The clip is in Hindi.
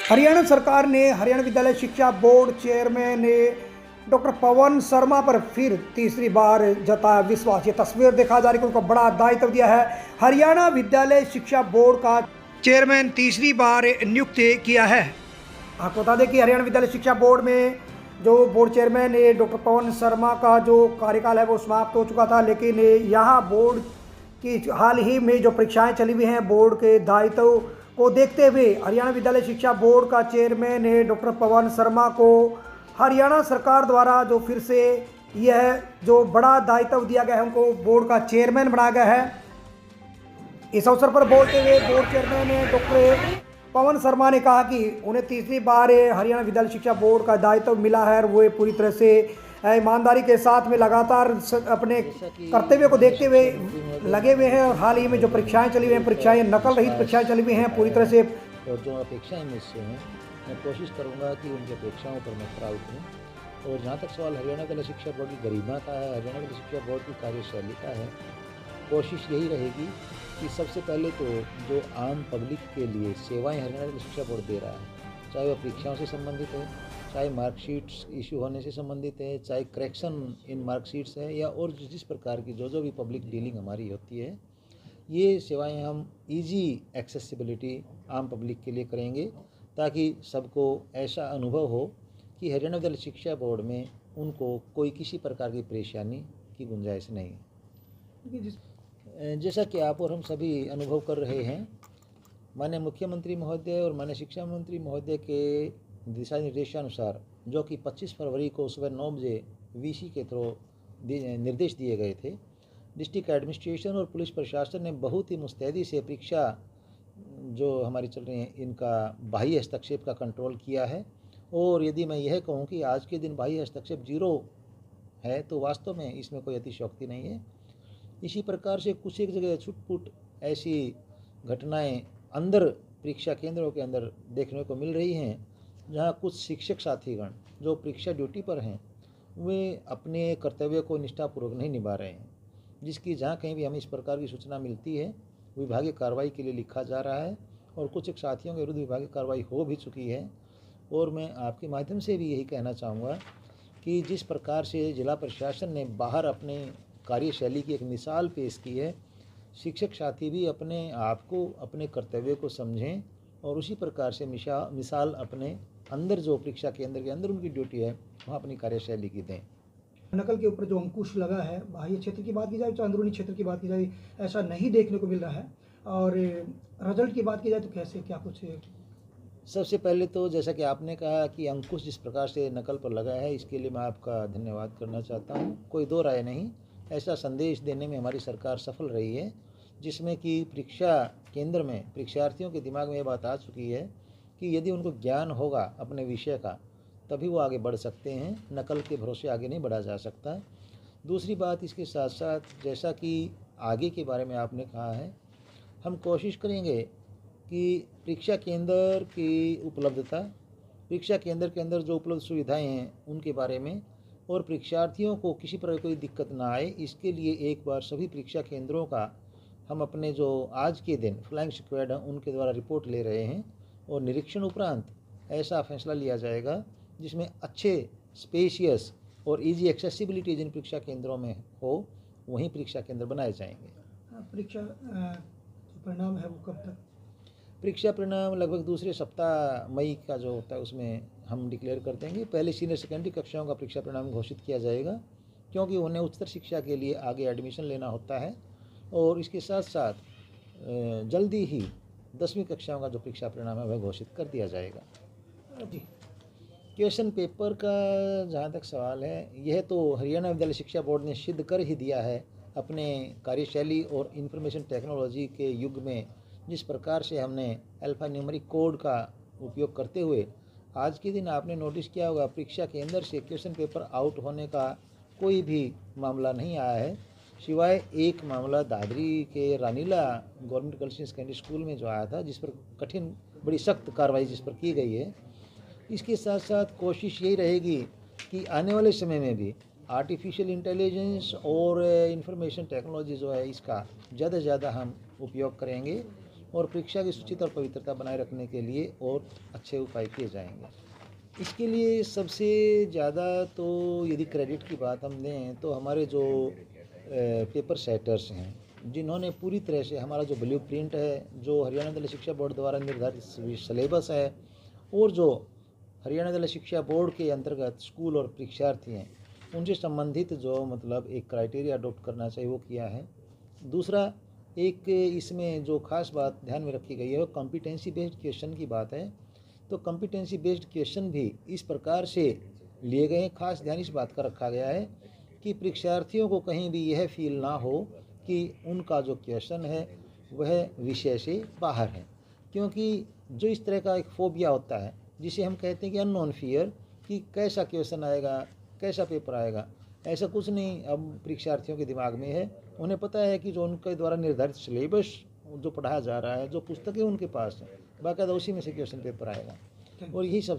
हरियाणा सरकार ने हरियाणा विद्यालय शिक्षा बोर्ड चेयरमैन ने डॉक्टर पवन शर्मा पर फिर तीसरी बार जताया विश्वास। ये तस्वीर देखा जा रही है, उनको बड़ा दायित्व दिया है। हरियाणा विद्यालय शिक्षा बोर्ड का चेयरमैन तीसरी बार नियुक्त किया है। आपको बता दें कि हरियाणा विद्यालय शिक्षा बोर्ड में जो बोर्ड चेयरमैन है डॉक्टर पवन शर्मा का जो कार्यकाल है वो समाप्त हो चुका था, लेकिन यहाँ बोर्ड की हाल ही में जो परीक्षाएं चली हुई हैं, बोर्ड के दायित्व को देखते हुए हरियाणा विद्यालय शिक्षा बोर्ड का चेयरमैन है डॉक्टर पवन शर्मा को हरियाणा सरकार द्वारा जो फिर से यह जो बड़ा दायित्व दिया गया है, उनको बोर्ड का चेयरमैन बनाया गया है। इस अवसर पर बोलते हुए board chairman doctor Pawan Sharma ने कहा कि उन्हें तीसरी बार हरियाणा विद्यालय शिक्षा बोर्ड का दायित्व मिला है और वो पूरी तरह से ईमानदारी के साथ में लगातार अपने कर्तव्य को देखते हुए लगे हुए हैं। और हाल ही में जो परीक्षाएं चली हुई हैं, परीक्षाएं नकल रहित परीक्षाएं चली हुई हैं पूरी तरह से। और जो अपेक्षाएं मुझसे हैं, मैं कोशिश करूंगा कि उनकी अपेक्षाओं पर मैं खरा उतरूं। और जहाँ तक सवाल हरियाणा विद्यालय शिक्षा बोर्ड की गरिमा का है, हरियाणा विद्यालय शिक्षा बोर्ड की कार्यशैली का है, कोशिश यही रहेगी कि सबसे पहले तो जो आम पब्लिक के लिए सेवाएं हरियाणा विद्यालय शिक्षा बोर्ड दे रहा है, चाहे वह परीक्षाओं से संबंधित है, चाहे मार्कशीट्स इशू होने से संबंधित है, चाहे करेक्शन इन मार्कशीट्स है, या और जिस प्रकार की जो भी पब्लिक डीलिंग हमारी होती है, ये सेवाएं हम इजी एक्सेसिबिलिटी आम पब्लिक के लिए करेंगे, ताकि सबको ऐसा अनुभव हो कि हरियाणा विद्यालय शिक्षा बोर्ड में उनको कोई किसी प्रकार की परेशानी की गुंजाइश नहीं है। जैसा कि आप और हम सभी अनुभव कर रहे हैं, माननीय मुख्यमंत्री महोदय और माननीय शिक्षा मंत्री महोदय के दिशा निर्देशानुसार, जो कि 25 फरवरी को सुबह 9 बजे वीसी के थ्रू निर्देश दिए गए थे, डिस्ट्रिक्ट एडमिनिस्ट्रेशन और पुलिस प्रशासन ने बहुत ही मुस्तैदी से परीक्षा जो हमारी चल रही हैं इनका बाह्य हस्तक्षेप का कंट्रोल किया है। और यदि मैं यह कहूं कि आज के दिन बाह्य हस्तक्षेप 0 है, तो वास्तव में इसमें कोई अतिशयोक्ति नहीं है। इसी प्रकार से कुछ एक जगह छुटपुट ऐसी घटनाएं अंदर परीक्षा केंद्रों के अंदर देखने को मिल रही हैं, जहां कुछ शिक्षक साथीगण जो परीक्षा ड्यूटी पर हैं वे अपने कर्तव्य को निष्ठापूर्वक नहीं निभा रहे हैं, जिसकी जहां कहीं भी हमें इस प्रकार की सूचना मिलती है, विभागीय कार्रवाई के लिए लिखा जा रहा है। और कुछ एक साथियों के विरुद्ध विभागीय कार्रवाई हो भी चुकी है। और मैं आपके माध्यम से भी यही कहना चाहूँगा कि जिस प्रकार से जिला प्रशासन ने बाहर अपने कार्यशैली की एक मिसाल पेश की है, शिक्षक साथी भी अपने आप को, अपने कर्तव्य को समझें और उसी प्रकार से मिसाल अपने अंदर जो परीक्षा केंद्र के अंदर उनकी ड्यूटी है वहाँ अपनी कार्यशैली की दें। नकल के ऊपर जो अंकुश लगा है, बाह्य क्षेत्र की बात की जाए, चाहे अंदरूनी क्षेत्र की बात की जाए, ऐसा नहीं देखने को मिल रहा है। और रिजल्ट की बात की जाए तो कैसे क्या कुछ? सबसे पहले तो जैसा कि आपने कहा कि अंकुश जिस प्रकार से नकल पर लगा है, इसके लिए मैं आपका धन्यवाद करना चाहता हूँ। कोई दो राय नहीं, ऐसा संदेश देने में हमारी सरकार सफल रही है, जिसमें कि परीक्षा केंद्र में परीक्षार्थियों के दिमाग में ये बात आ चुकी है कि यदि उनको ज्ञान होगा अपने विषय का, तभी वो आगे बढ़ सकते हैं, नकल के भरोसे आगे नहीं बढ़ा जा सकता। दूसरी बात, इसके साथ साथ जैसा कि आगे के बारे में आपने कहा है, हम कोशिश करेंगे कि परीक्षा केंद्र की उपलब्धता, परीक्षा केंद्र के अंदर जो उपलब्ध सुविधाएं हैं उनके बारे में, और परीक्षार्थियों को किसी प्रकार कोई दिक्कत ना आए, इसके लिए एक बार सभी परीक्षा केंद्रों का हम अपने जो आज के दिन फ्लाइंग स्क्वाड हैं उनके द्वारा रिपोर्ट ले रहे हैं। और निरीक्षण उपरांत ऐसा फैसला लिया जाएगा जिसमें अच्छे, स्पेशियस और इजी एक्सेसिबिलिटी जिन परीक्षा केंद्रों में हो, वहीं परीक्षा केंद्र बनाए जाएंगे। परीक्षा परिणाम है वो कब तक? परीक्षा परिणाम लगभग दूसरे सप्ताह मई का जो होता है उसमें हम डिक्लेयर कर देंगे। पहले सीनियर सेकेंडरी कक्षाओं का परीक्षा परिणाम घोषित किया जाएगा, क्योंकि उन्हें उच्चतर शिक्षा के लिए आगे एडमिशन लेना होता है। और इसके साथ साथ जल्दी ही 10वीं कक्षाओं का जो परीक्षा परिणाम है वह घोषित कर दिया जाएगा। जी, क्वेश्चन पेपर का जहाँ तक सवाल है, यह तो हरियाणा विद्यालय शिक्षा बोर्ड ने सिद्ध कर ही दिया है अपने कार्यशैली और इंफॉर्मेशन टेक्नोलॉजी के युग में, जिस प्रकार से हमने अल्फा न्यूमेरिक कोड का उपयोग करते हुए आज के दिन आपने नोटिस किया होगा परीक्षा के अंदर से क्वेश्चन पेपर आउट होने का कोई भी मामला नहीं आया है, सिवाय एक मामला दादरी के Ranila government girls secondary school में जो आया था, जिस पर कठिन, बड़ी सख्त कार्रवाई जिस पर की गई है। इसके साथ साथ कोशिश यही रहेगी कि आने वाले समय में भी आर्टिफिशियल इंटेलिजेंस और इंफॉर्मेशन टेक्नोलॉजी जो है इसका ज़्यादा से ज़्यादा हम उपयोग करेंगे और परीक्षा की शुचिता और पवित्रता बनाए रखने के लिए और अच्छे उपाय किए जाएंगे। इसके लिए सबसे ज़्यादा तो यदि क्रेडिट की बात हम दें तो हमारे जो पेपर सेटर्स हैं, जिन्होंने पूरी तरह से हमारा जो ब्लूप्रिंट है, जो हरियाणा विद्यालय शिक्षा बोर्ड द्वारा निर्धारित सिलेबस है और जो हरियाणा विद्यालय शिक्षा बोर्ड के अंतर्गत स्कूल और परीक्षार्थी हैं उनसे संबंधित जो मतलब एक क्राइटेरिया अडॉप्ट करना चाहिए वो किया है। दूसरा, एक इसमें जो खास बात ध्यान में रखी गई है वो कॉम्पिटेंसी बेस्ड क्वेश्चन की बात है। तो कॉम्पिटेंसी बेस्ड क्वेश्चन भी इस प्रकार से लिए गए हैं, खास ध्यान इस बात का रखा गया है कि परीक्षार्थियों को कहीं भी यह फील ना हो कि उनका जो क्वेश्चन है वह विषय से बाहर है। क्योंकि जो इस तरह का एक फोबिया होता है जिसे हम कहते हैं कि अननोन फियर, कि कैसा क्वेश्चन आएगा, कैसा पेपर आएगा, ऐसा कुछ नहीं अब परीक्षार्थियों के दिमाग में है। उन्हें पता है कि जो उनके द्वारा निर्धारित सिलेबस जो पढ़ाया जा रहा है, जो पुस्तकें उनके पास हैं, बाकायदा उसी में से क्वेश्चन पेपर आएगा। और यही सब